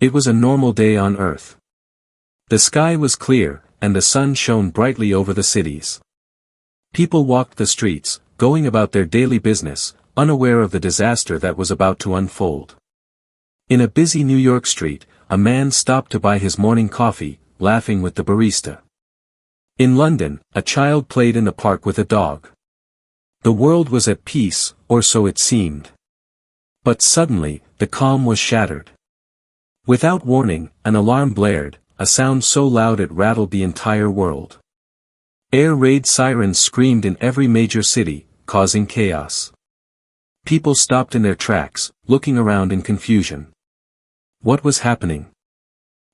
It was a normal day on Earth. The sky was clear, and the sun shone brightly over the cities. People walked the streets, going about their daily business, unaware of the disaster that was about to unfold. In a busy New York street, a man stopped to buy his morning coffee, laughing with the barista. In London, a child played in the park with a dog. The world was at peace, or so it seemed. But suddenly, the calm was shattered. Without warning, an alarm blared, a sound so loud it rattled the entire world. Air raid sirens screamed in every major city, causing chaos. People stopped in their tracks, looking around in confusion. What was happening?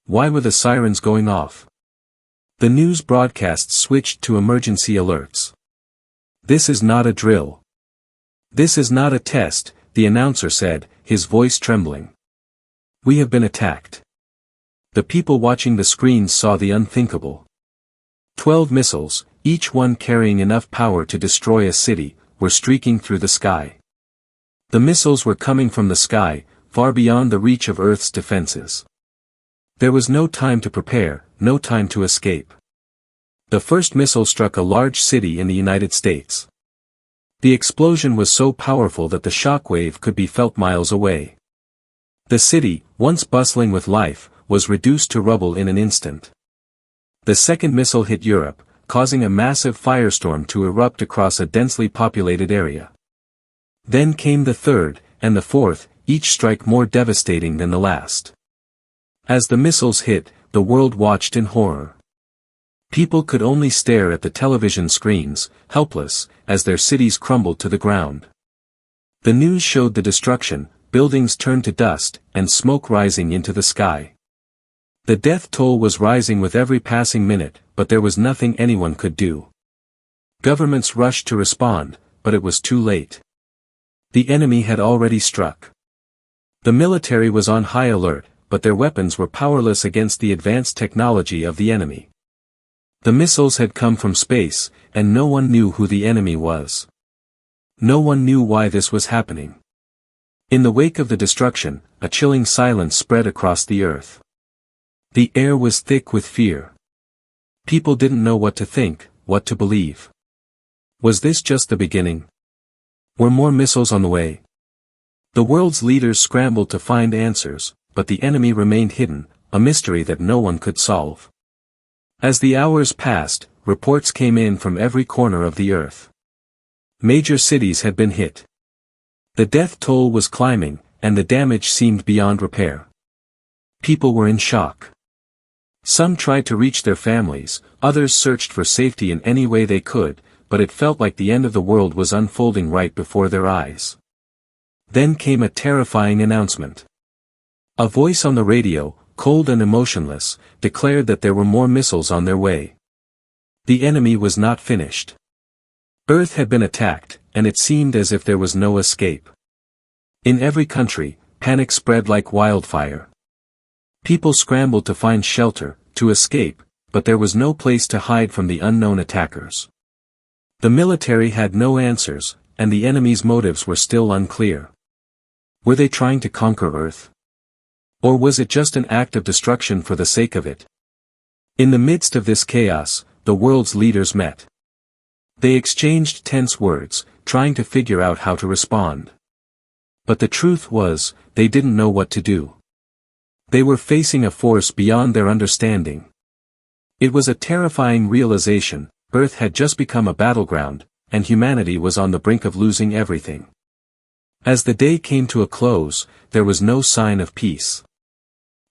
Why were the sirens going off? The news broadcasts switched to emergency alerts. This is not a drill. This is not a test, the announcer said, his voice trembling. We have been attacked. The people watching the screens saw the unthinkable. 12 missiles, each one carrying enough power to destroy a city, were streaking through the sky. The missiles were coming from the sky, far beyond the reach of Earth's defenses. There was no time to prepare, no time to escape. The first missile struck a large city in the United States. The explosion was so powerful that the shockwave could be felt miles away. The city, once bustling with life, was reduced to rubble in an instant. The second missile hit Europe, causing a massive firestorm to erupt across a densely populated area. Then came the third, and the fourth, each strike more devastating than the last. As the missiles hit, the world watched in horror. People could only stare at the television screens, helpless, as their cities crumbled to the ground. The news showed the destruction, buildings turned to dust, and smoke rising into the sky. The death toll was rising with every passing minute, but there was nothing anyone could do. Governments rushed to respond, but it was too late. The enemy had already struck. The military was on high alert, but their weapons were powerless against the advanced technology of the enemy. The missiles had come from space, and no one knew who the enemy was. No one knew why this was happening. In the wake of the destruction, a chilling silence spread across the earth. The air was thick with fear. People didn't know what to think, what to believe. Was this just the beginning? Were more missiles on the way? The world's leaders scrambled to find answers, but the enemy remained hidden, a mystery that no one could solve. As the hours passed, reports came in from every corner of the earth. Major cities had been hit. The death toll was climbing, and the damage seemed beyond repair. People were in shock. Some tried to reach their families, others searched for safety in any way they could, but it felt like the end of the world was unfolding right before their eyes. Then came a terrifying announcement. A voice on the radio, cold and emotionless, declared that there were more missiles on their way. The enemy was not finished. Earth had been attacked, and it seemed as if there was no escape. In every country, panic spread like wildfire. People scrambled to find shelter, to escape, but there was no place to hide from the unknown attackers. The military had no answers, and the enemy's motives were still unclear. Were they trying to conquer Earth? Or was it just an act of destruction for the sake of it? In the midst of this chaos, the world's leaders met. They exchanged tense words, trying to figure out how to respond. But the truth was, they didn't know what to do. They were facing a force beyond their understanding. It was a terrifying realization: Earth had just become a battleground, and humanity was on the brink of losing everything. As the day came to a close, there was no sign of peace.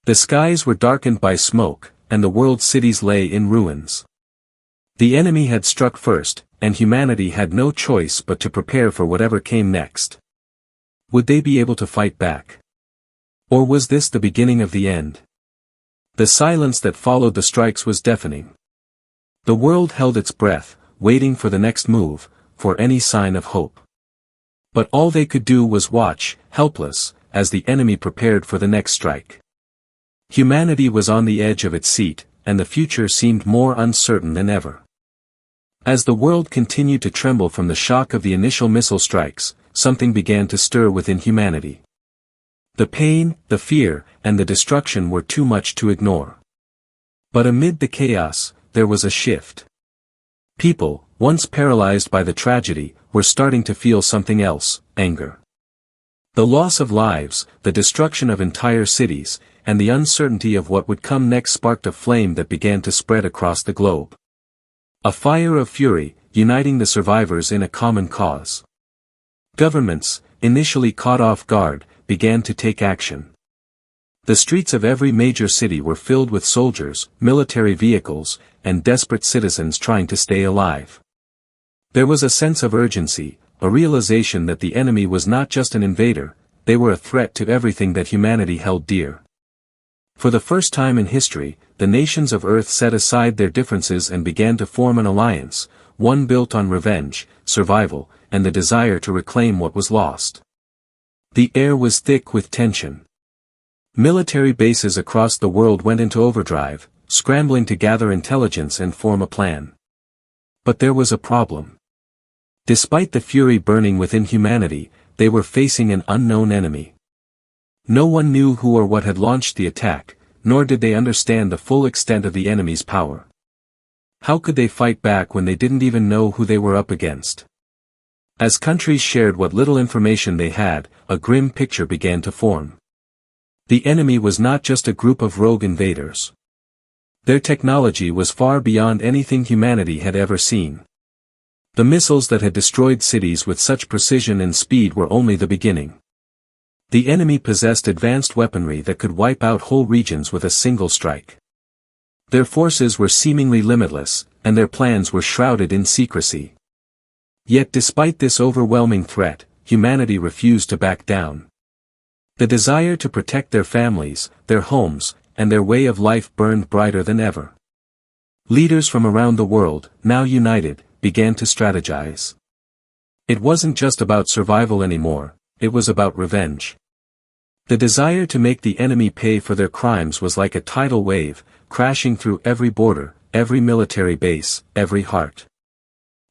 The skies were darkened by smoke, and the world's cities lay in ruins. The enemy had struck first, and humanity had no choice but to prepare for whatever came next. Would they be able to fight back? Or was this the beginning of the end? The silence that followed the strikes was deafening. The world held its breath, waiting for the next move, for any sign of hope. But all they could do was watch, helpless, as the enemy prepared for the next strike. Humanity was on the edge of its seat, and the future seemed more uncertain than ever. As the world continued to tremble from the shock of the initial missile strikes, something began to stir within humanity. The pain, the fear, and the destruction were too much to ignore. But amid the chaos, there was a shift. People, once paralyzed by the tragedy, were starting to feel something else: anger. The loss of lives, the destruction of entire cities, and the uncertainty of what would come next sparked a flame that began to spread across the globe. A fire of fury, uniting the survivors in a common cause. Governments, initially caught off guard, began to take action. The streets of every major city were filled with soldiers, military vehicles, and desperate citizens trying to stay alive. There was a sense of urgency, a realization that the enemy was not just an invader, they were a threat to everything that humanity held dear. For the first time in history, the nations of Earth set aside their differences and began to form an alliance, one built on revenge, survival, and the desire to reclaim what was lost. The air was thick with tension. Military bases across the world went into overdrive, scrambling to gather intelligence and form a plan. But there was a problem. Despite the fury burning within humanity, they were facing an unknown enemy. No one knew who or what had launched the attack, nor did they understand the full extent of the enemy's power. How could they fight back when they didn't even know who they were up against? As countries shared what little information they had, a grim picture began to form. The enemy was not just a group of rogue invaders. Their technology was far beyond anything humanity had ever seen. The missiles that had destroyed cities with such precision and speed were only the beginning. The enemy possessed advanced weaponry that could wipe out whole regions with a single strike. Their forces were seemingly limitless, and their plans were shrouded in secrecy. Yet despite this overwhelming threat, humanity refused to back down. The desire to protect their families, their homes, and their way of life burned brighter than ever. Leaders from around the world, now united, began to strategize. It wasn't just about survival anymore, it was about revenge. The desire to make the enemy pay for their crimes was like a tidal wave, crashing through every border, every military base, every heart.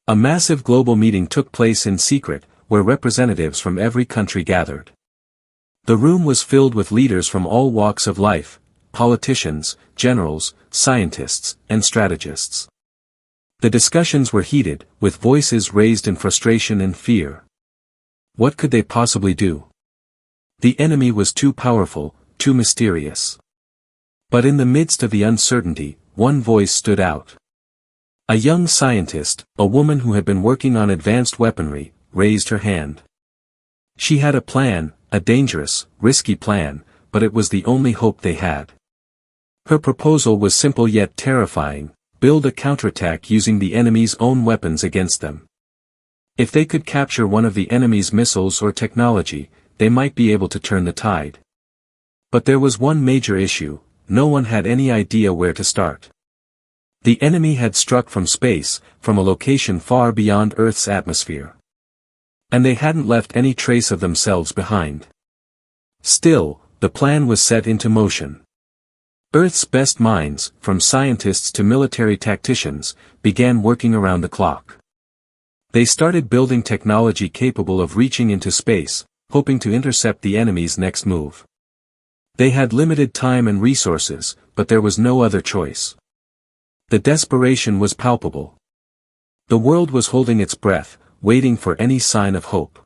A massive global meeting took place in secret, where representatives from every country gathered. The room was filled with leaders from all walks of life, politicians, generals, scientists, and strategists. The discussions were heated, with voices raised in frustration and fear. What could they possibly do? The enemy was too powerful, too mysterious. But in the midst of the uncertainty, one voice stood out. A young scientist, a woman who had been working on advanced weaponry, raised her hand. She had a plan, a dangerous, risky plan, but it was the only hope they had. Her proposal was simple yet terrifying: build a counterattack using the enemy's own weapons against them. If they could capture one of the enemy's missiles or technology, they might be able to turn the tide. But there was one major issue: no one had any idea where to start. The enemy had struck from space, from a location far beyond Earth's atmosphere. And they hadn't left any trace of themselves behind. Still, the plan was set into motion. Earth's best minds, from scientists to military tacticians, began working around the clock. They started building technology capable of reaching into space, hoping to intercept the enemy's next move. They had limited time and resources, but there was no other choice. The desperation was palpable. The world was holding its breath, waiting for any sign of hope.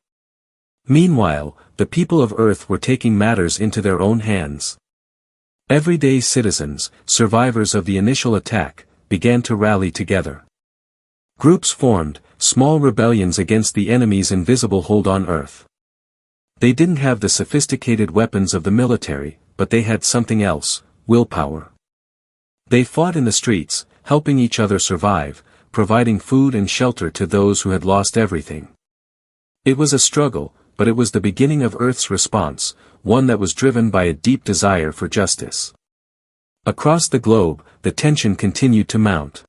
Meanwhile, the people of Earth were taking matters into their own hands. Everyday citizens, survivors of the initial attack, began to rally together. Groups formed, small rebellions against the enemy's invisible hold on Earth. They didn't have the sophisticated weapons of the military, but they had something else: willpower. They fought in the streets, helping each other survive, providing food and shelter to those who had lost everything. It was a struggle, but it was the beginning of Earth's response, one that was driven by a deep desire for justice. Across the globe, the tension continued to mount.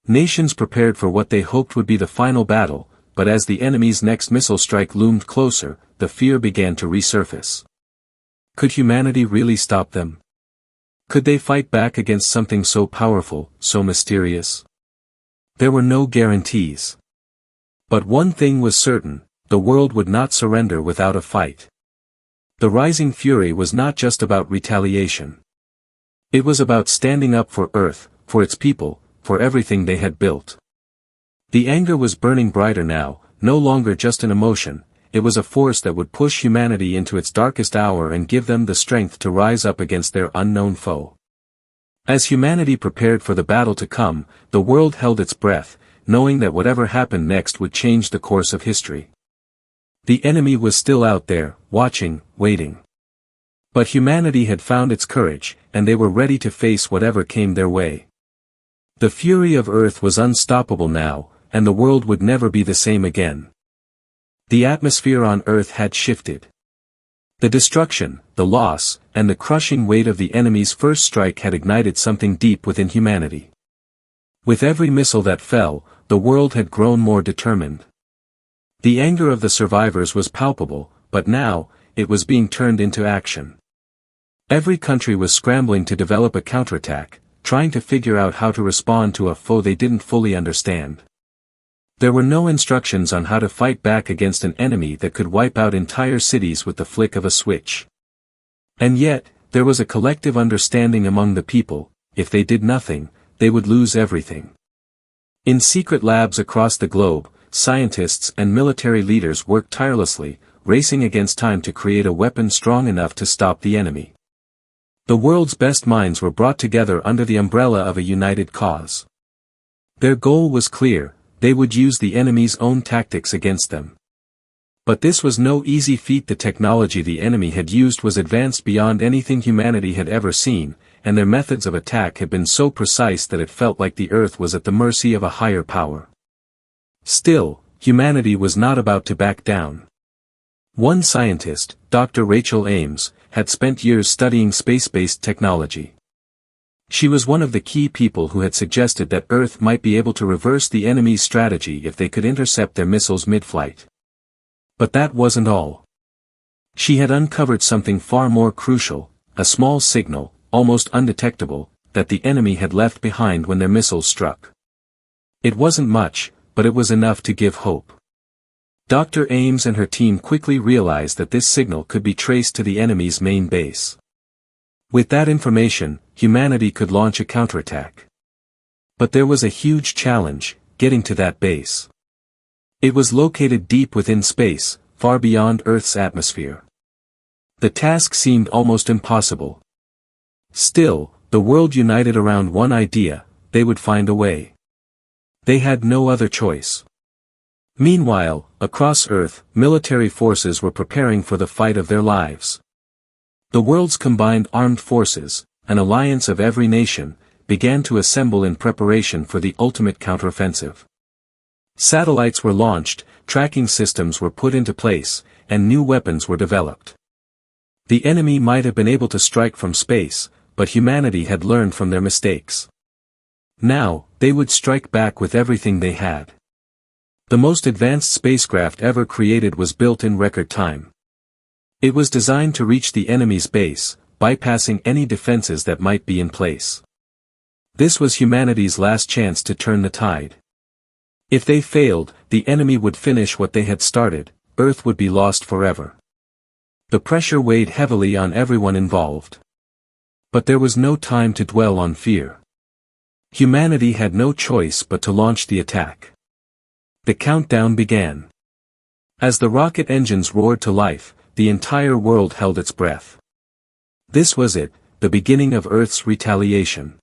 Nations prepared for what they hoped would be the final battle, but as the enemy's next missile strike loomed closer, the fear began to resurface. Could humanity really stop them? Could they fight back against something so powerful, so mysterious? There were no guarantees. But one thing was certain: the world would not surrender without a fight. The rising fury was not just about retaliation. It was about standing up for Earth, for its people, for everything they had built. The anger was burning brighter now, no longer just an emotion, it was a force that would push humanity into its darkest hour and give them the strength to rise up against their unknown foe. As humanity prepared for the battle to come, the world held its breath, knowing that whatever happened next would change the course of history. The enemy was still out there, watching, waiting. But humanity had found its courage, and they were ready to face whatever came their way. The fury of Earth was unstoppable now, and the world would never be the same again. The atmosphere on Earth had shifted. The destruction, the loss, and the crushing weight of the enemy's first strike had ignited something deep within humanity. With every missile that fell, the world had grown more determined. The anger of the survivors was palpable, but now, it was being turned into action. Every country was scrambling to develop a counterattack, trying to figure out how to respond to a foe they didn't fully understand. There were no instructions on how to fight back against an enemy that could wipe out entire cities with the flick of a switch. And yet, there was a collective understanding among the people: if they did nothing, they would lose everything. In secret labs across the globe, scientists and military leaders worked tirelessly, racing against time to create a weapon strong enough to stop the enemy. The world's best minds were brought together under the umbrella of a united cause. Their goal was clear: they would use the enemy's own tactics against them. But this was no easy feat. The technology the enemy had used was advanced beyond anything humanity had ever seen, and their methods of attack had been so precise that it felt like the Earth was at the mercy of a higher power. Still, humanity was not about to back down. One scientist, Dr. Rachel Ames, had spent years studying space-based technology. She was one of the key people who had suggested that Earth might be able to reverse the enemy's strategy if they could intercept their missiles mid-flight. But that wasn't all. She had uncovered something far more crucial: a small signal, almost undetectable, that the enemy had left behind when their missiles struck. It wasn't much, but it was enough to give hope. Dr. Ames and her team quickly realized that this signal could be traced to the enemy's main base. With that information, humanity could launch a counterattack. But there was a huge challenge: getting to that base. It was located deep within space, far beyond Earth's atmosphere. The task seemed almost impossible. Still, the world united around one idea: they would find a way. They had no other choice. Meanwhile, across Earth, military forces were preparing for the fight of their lives. The world's combined armed forces, an alliance of every nation, began to assemble in preparation for the ultimate counteroffensive. Satellites were launched, tracking systems were put into place, and new weapons were developed. The enemy might have been able to strike from space, but humanity had learned from their mistakes. Now, they would strike back with everything they had. The most advanced spacecraft ever created was built in record time. It was designed to reach the enemy's base, bypassing any defenses that might be in place. This was humanity's last chance to turn the tide. If they failed, the enemy would finish what they had started: Earth would be lost forever. The pressure weighed heavily on everyone involved. But there was no time to dwell on fear. Humanity had no choice but to launch the attack. The countdown began. As the rocket engines roared to life, the entire world held its breath. This was it, the beginning of Earth's retaliation.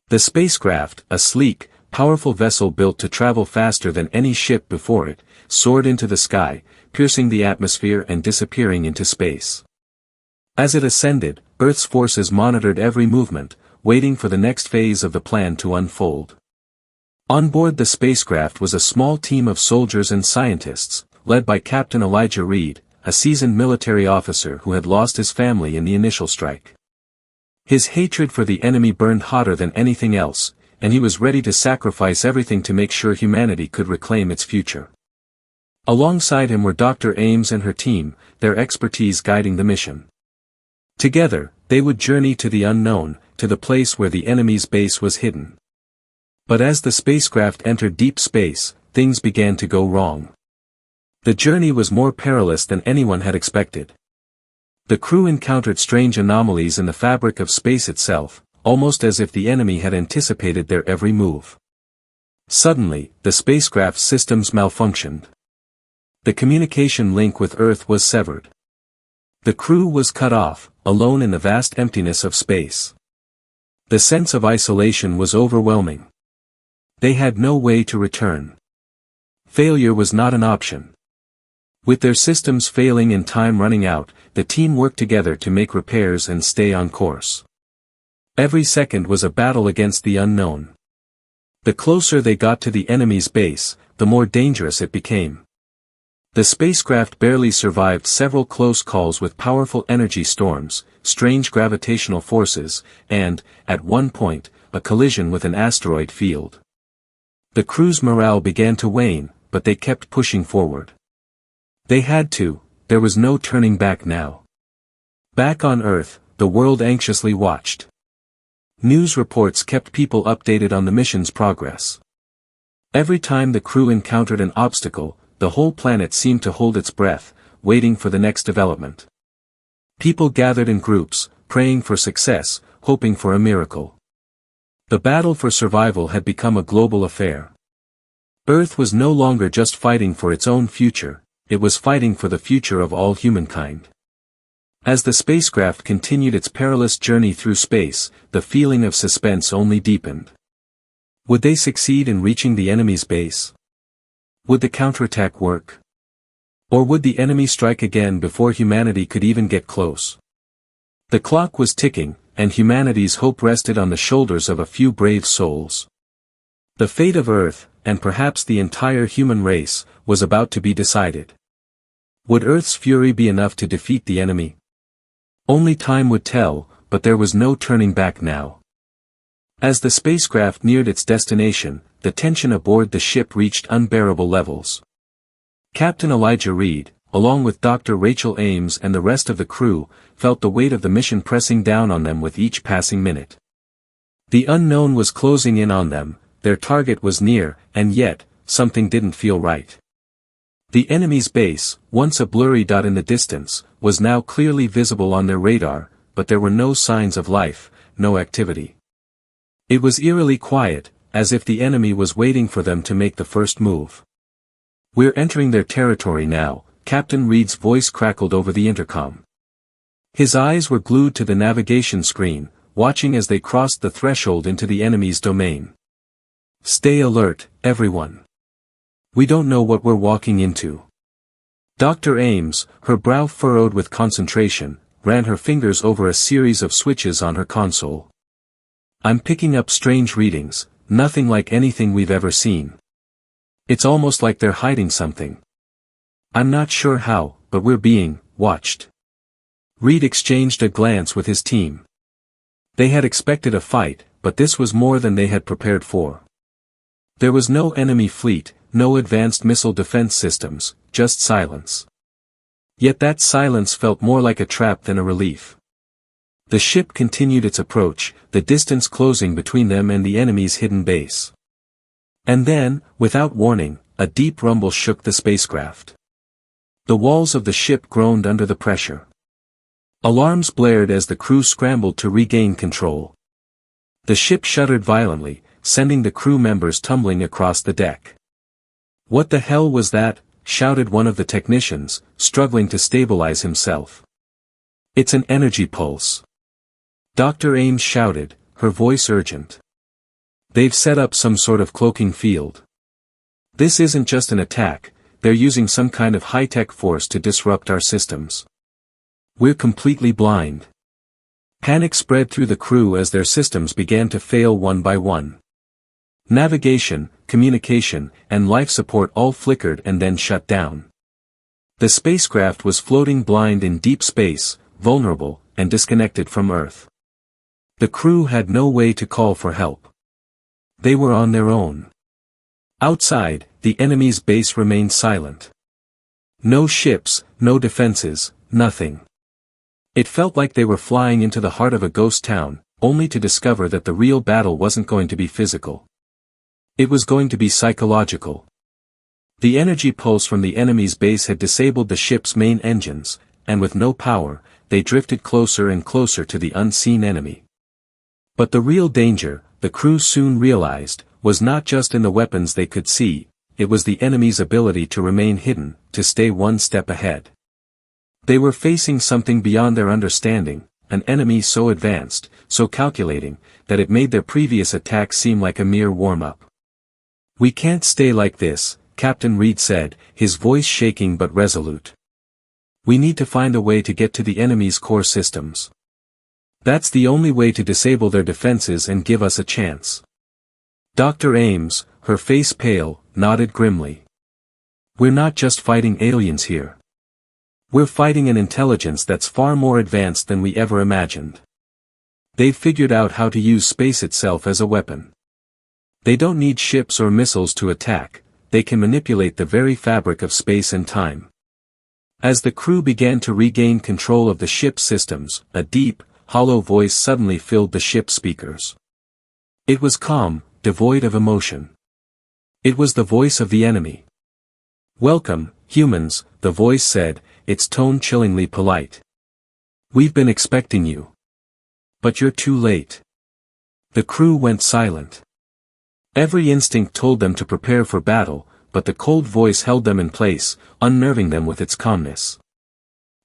The spacecraft, a sleek, powerful vessel built to travel faster than any ship before it, soared into the sky, piercing the atmosphere and disappearing into space. As it ascended, Earth's forces monitored every movement, waiting for the next phase of the plan to unfold. On board the spacecraft was a small team of soldiers and scientists, led by Captain Elijah Reed, a seasoned military officer who had lost his family in the initial strike. His hatred for the enemy burned hotter than anything else, and he was ready to sacrifice everything to make sure humanity could reclaim its future. Alongside him were Dr. Ames and her team, their expertise guiding the mission. Together, they would journey to the unknown, to the place where the enemy's base was hidden. But as the spacecraft entered deep space, things began to go wrong. The journey was more perilous than anyone had expected. The crew encountered strange anomalies in the fabric of space itself, almost as if the enemy had anticipated their every move. Suddenly, the spacecraft's systems malfunctioned. The communication link with Earth was severed. The crew was cut off, alone in the vast emptiness of space. The sense of isolation was overwhelming. They had no way to return. Failure was not an option. With their systems failing and time running out, the team worked together to make repairs and stay on course. Every second was a battle against the unknown. The closer they got to the enemy's base, the more dangerous it became. The spacecraft barely survived several close calls with powerful energy storms, strange gravitational forces, and, at one point, a collision with an asteroid field. The crew's morale began to wane, but they kept pushing forward. They had to, there was no turning back now. Back on Earth, the world anxiously watched. News reports kept people updated on the mission's progress. Every time the crew encountered an obstacle, the whole planet seemed to hold its breath, waiting for the next development. People gathered in groups, praying for success, hoping for a miracle. The battle for survival had become a global affair. Earth was no longer just fighting for its own future, it was fighting for the future of all humankind. As the spacecraft continued its perilous journey through space, the feeling of suspense only deepened. Would they succeed in reaching the enemy's base? Would the counterattack work? Or would the enemy strike again before humanity could even get close? The clock was ticking, and humanity's hope rested on the shoulders of a few brave souls. The fate of Earth, and perhaps the entire human race, was about to be decided. Would Earth's fury be enough to defeat the enemy? Only time would tell, but there was no turning back now. As the spacecraft neared its destination, the tension aboard the ship reached unbearable levels. Captain Elijah Reed, along with Dr. Rachel Ames and the rest of the crew, felt the weight of the mission pressing down on them with each passing minute. The unknown was closing in on them, their target was near, and yet, something didn't feel right. The enemy's base, once a blurry dot in the distance, was now clearly visible on their radar, but there were no signs of life, no activity. It was eerily quiet, as if the enemy was waiting for them to make the first move. "We're entering their territory now," Captain Reed's voice crackled over the intercom. His eyes were glued to the navigation screen, watching as they crossed the threshold into the enemy's domain. "Stay alert, everyone. We don't know what we're walking into." Dr. Ames, her brow furrowed with concentration, ran her fingers over a series of switches on her console. "I'm picking up strange readings, nothing like anything we've ever seen. It's almost like they're hiding something. I'm not sure how, but we're being watched." Reed exchanged a glance with his team. They had expected a fight, but this was more than they had prepared for. There was no enemy fleet, no advanced missile defense systems, just silence. Yet that silence felt more like a trap than a relief. The ship continued its approach, the distance closing between them and the enemy's hidden base. And then, without warning, a deep rumble shook the spacecraft. The walls of the ship groaned under the pressure. Alarms blared as the crew scrambled to regain control. The ship shuddered violently, sending the crew members tumbling across the deck. "What the hell was that?" shouted one of the technicians, struggling to stabilize himself. "It's an energy pulse." Dr. Ames shouted, her voice urgent. "They've set up some sort of cloaking field. This isn't just an attack, they're using some kind of high-tech force to disrupt our systems. We're completely blind." Panic spread through the crew as their systems began to fail one by one. Navigation, communication, and life support all flickered and then shut down. The spacecraft was floating blind in deep space, vulnerable, and disconnected from Earth. The crew had no way to call for help. They were on their own. Outside, the enemy's base remained silent. No ships, no defenses, nothing. It felt like they were flying into the heart of a ghost town, only to discover that the real battle wasn't going to be physical. It was going to be psychological. The energy pulse from the enemy's base had disabled the ship's main engines, and with no power, they drifted closer and closer to the unseen enemy. But the real danger, the crew soon realized, was not just in the weapons they could see, it was the enemy's ability to remain hidden, to stay one step ahead. They were facing something beyond their understanding, an enemy so advanced, so calculating, that it made their previous attack seem like a mere warm-up. "We can't stay like this," Captain Reed said, his voice shaking but resolute. "We need to find a way to get to the enemy's core systems. That's the only way to disable their defenses and give us a chance." Dr. Ames, her face pale, nodded grimly. "We're not just fighting aliens here. We're fighting an intelligence that's far more advanced than we ever imagined. They've figured out how to use space itself as a weapon. They don't need ships or missiles to attack, they can manipulate the very fabric of space and time." As the crew began to regain control of the ship's systems, a deep, hollow voice suddenly filled the ship's speakers. It was calm, devoid of emotion. It was the voice of the enemy. "Welcome, humans," the voice said, its tone chillingly polite. "We've been expecting you. But you're too late." The crew went silent. Every instinct told them to prepare for battle, but the cold voice held them in place, unnerving them with its calmness.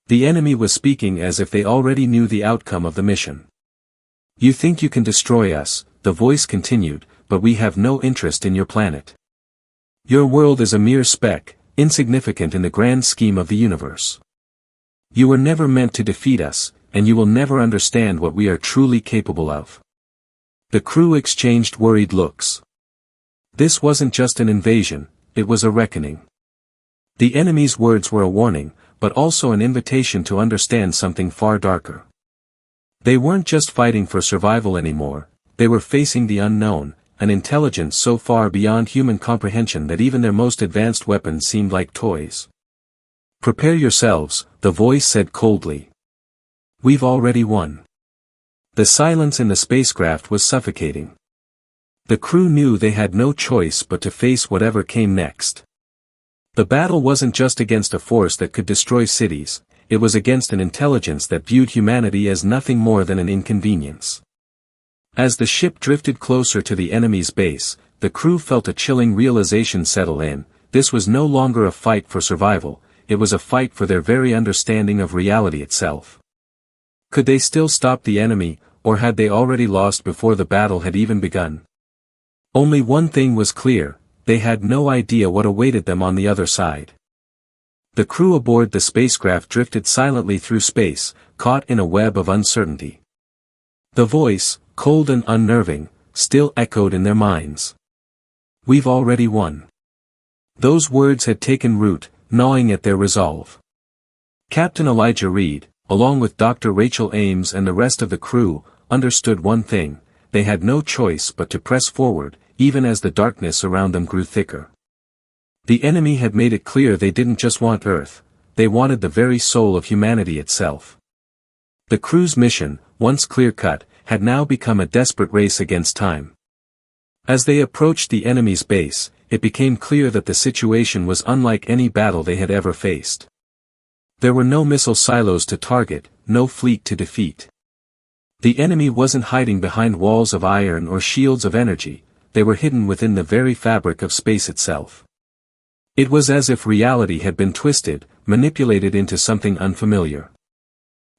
The enemy was speaking as if they already knew the outcome of the mission. "You think you can destroy us," the voice continued, "but we have no interest in your planet. Your world is a mere speck, insignificant in the grand scheme of the universe. You were never meant to defeat us, and you will never understand what we are truly capable of." The crew exchanged worried looks. This wasn't just an invasion, it was a reckoning. The enemy's words were a warning, but also an invitation to understand something far darker. They weren't just fighting for survival anymore, they were facing the unknown, an intelligence so far beyond human comprehension that even their most advanced weapons seemed like toys. "Prepare yourselves," the voice said coldly. "We've already won." The silence in the spacecraft was suffocating. The crew knew they had no choice but to face whatever came next. The battle wasn't just against a force that could destroy cities, it was against an intelligence that viewed humanity as nothing more than an inconvenience. As the ship drifted closer to the enemy's base, the crew felt a chilling realization settle in: this was no longer a fight for survival, it was a fight for their very understanding of reality itself. Could they still stop the enemy, or had they already lost before the battle had even begun? Only one thing was clear: they had no idea what awaited them on the other side. The crew aboard the spacecraft drifted silently through space, caught in a web of uncertainty. The voice, cold and unnerving, still echoed in their minds. "We've already won." Those words had taken root, gnawing at their resolve. Captain Elijah Reed, along with Dr. Rachel Ames and the rest of the crew, understood one thing: they had no choice but to press forward, even as the darkness around them grew thicker. The enemy had made it clear they didn't just want Earth, they wanted the very soul of humanity itself. The crew's mission, once clear-cut, had now become a desperate race against time. As they approached the enemy's base, it became clear that the situation was unlike any battle they had ever faced. There were no missile silos to target, no fleet to defeat. The enemy wasn't hiding behind walls of iron or shields of energy, they were hidden within the very fabric of space itself. It was as if reality had been twisted, manipulated into something unfamiliar.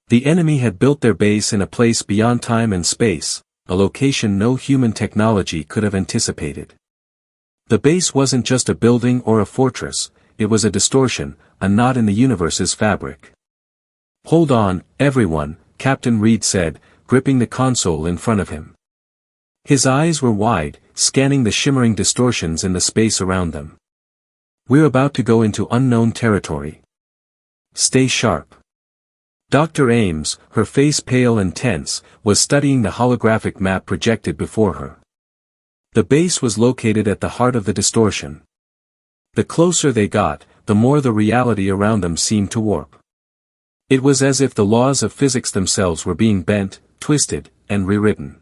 The enemy had built their base in a place beyond time and space, a location no human technology could have anticipated. The base wasn't just a building or a fortress, it was a distortion, a knot in the universe's fabric. "Hold on, everyone," Captain Reed said, gripping the console in front of him. His eyes were wide, scanning the shimmering distortions in the space around them. "We're about to go into unknown territory. Stay sharp." Dr. Ames, her face pale and tense, was studying the holographic map projected before her. The base was located at the heart of the distortion. The closer they got, the more the reality around them seemed to warp. It was as if the laws of physics themselves were being bent, twisted, and rewritten.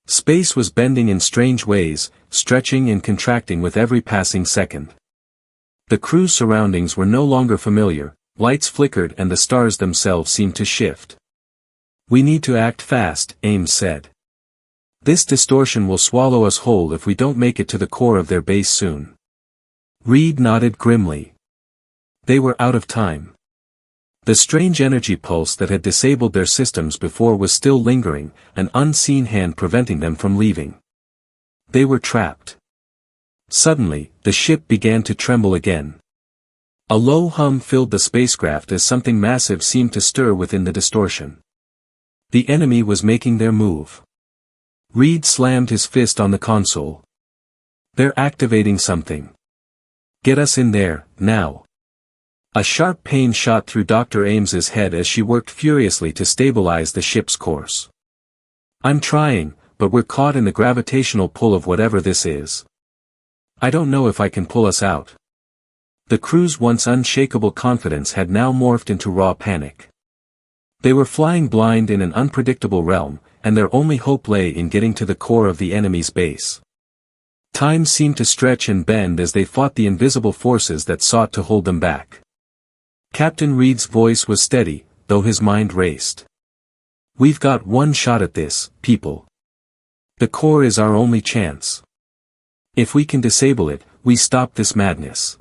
Space was bending in strange ways, stretching and contracting with every passing second. The crew's surroundings were no longer familiar, Lights flickered and the stars themselves seemed to shift. "We need to act fast," Ames said. "This distortion will swallow us whole if we don't make it to the core of their base soon." Reed nodded grimly. They were out of time. The strange energy pulse that had disabled their systems before was still lingering, an unseen hand preventing them from leaving. They were trapped. Suddenly, the ship began to tremble again. A low hum filled the spacecraft as something massive seemed to stir within the distortion. The enemy was making their move. Reed slammed his fist on the console. "They're activating something. Get us in there, now." A sharp pain shot through Dr. Ames's head as she worked furiously to stabilize the ship's course. "I'm trying, but we're caught in the gravitational pull of whatever this is. I don't know if I can pull us out." The crew's once unshakable confidence had now morphed into raw panic. They were flying blind in an unpredictable realm, and their only hope lay in getting to the core of the enemy's base. Time seemed to stretch and bend as they fought the invisible forces that sought to hold them back. Captain Reed's voice was steady, though his mind raced. "We've got one shot at this, people. The core is our only chance. If we can disable it, we stop this madness."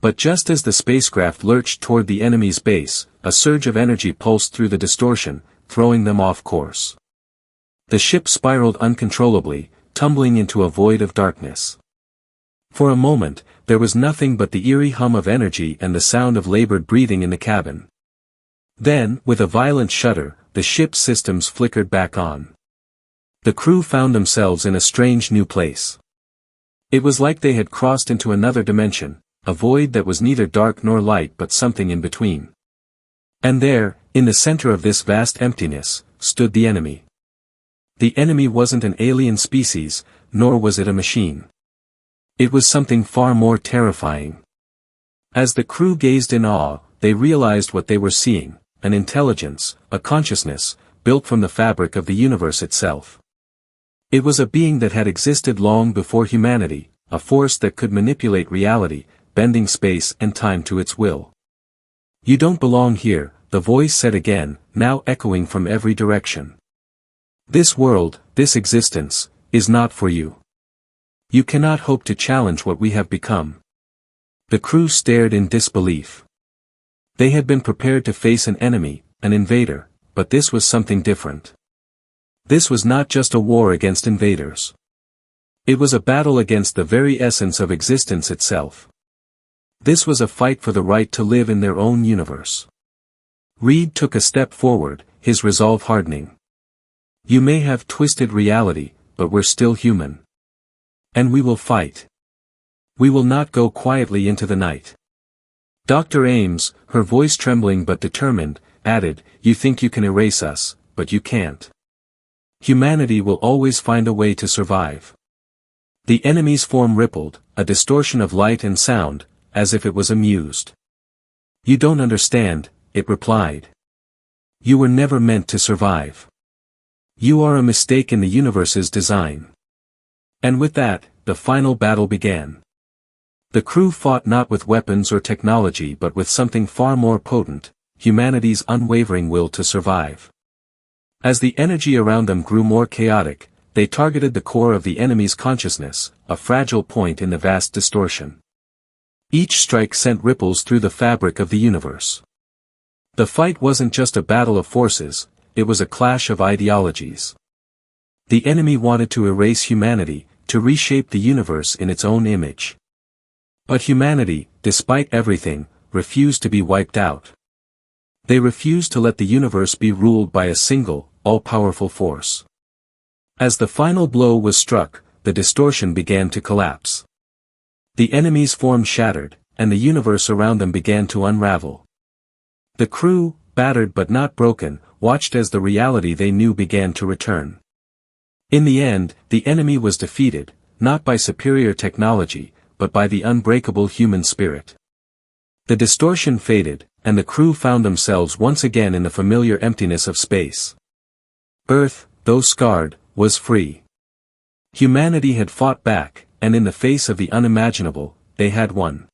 But just as the spacecraft lurched toward the enemy's base, a surge of energy pulsed through the distortion, throwing them off course. The ship spiraled uncontrollably, tumbling into a void of darkness. For a moment, there was nothing but the eerie hum of energy and the sound of labored breathing in the cabin. Then, with a violent shudder, the ship's systems flickered back on. The crew found themselves in a strange new place. It was like they had crossed into another dimension, a void that was neither dark nor light but something in between. And there, in the center of this vast emptiness, stood the enemy. The enemy wasn't an alien species, nor was it a machine. It was something far more terrifying. As the crew gazed in awe, they realized what they were seeing, an intelligence, a consciousness, built from the fabric of the universe itself. It was a being that had existed long before humanity, a force that could manipulate reality, bending space and time to its will. "You don't belong here," the voice said again, now echoing from every direction. "This world, this existence, is not for you. You cannot hope to challenge what we have become." The crew stared in disbelief. They had been prepared to face an enemy, an invader, but this was something different. This was not just a war against invaders. It was a battle against the very essence of existence itself. This was a fight for the right to live in their own universe. Reed took a step forward, his resolve hardening. "You may have twisted reality, but we're still human. And we will fight. We will not go quietly into the night." Dr. Ames, her voice trembling but determined, added, "You think you can erase us, but you can't. Humanity will always find a way to survive." The enemy's form rippled, a distortion of light and sound, as if it was amused. "You don't understand," it replied. "You were never meant to survive. You are a mistake in the universe's design." And with that, the final battle began. The crew fought not with weapons or technology but with something far more potent, humanity's unwavering will to survive. As the energy around them grew more chaotic, they targeted the core of the enemy's consciousness, a fragile point in the vast distortion. Each strike sent ripples through the fabric of the universe. The fight wasn't just a battle of forces, it was a clash of ideologies. The enemy wanted to erase humanity, to reshape the universe in its own image. But humanity, despite everything, refused to be wiped out. They refused to let the universe be ruled by a single, all-powerful force. As the final blow was struck, the distortion began to collapse. The enemy's form shattered, and the universe around them began to unravel. The crew, battered but not broken, watched as the reality they knew began to return. In the end, the enemy was defeated, not by superior technology, but by the unbreakable human spirit. The distortion faded, and the crew found themselves once again in the familiar emptiness of space. Earth, though scarred, was free. Humanity had fought back, and in the face of the unimaginable, they had won.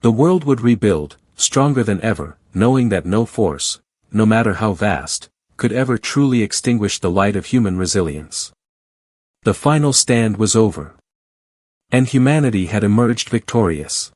The world would rebuild, stronger than ever, knowing that no force, no matter how vast, could ever truly extinguish the light of human resilience. The final stand was over. And humanity had emerged victorious.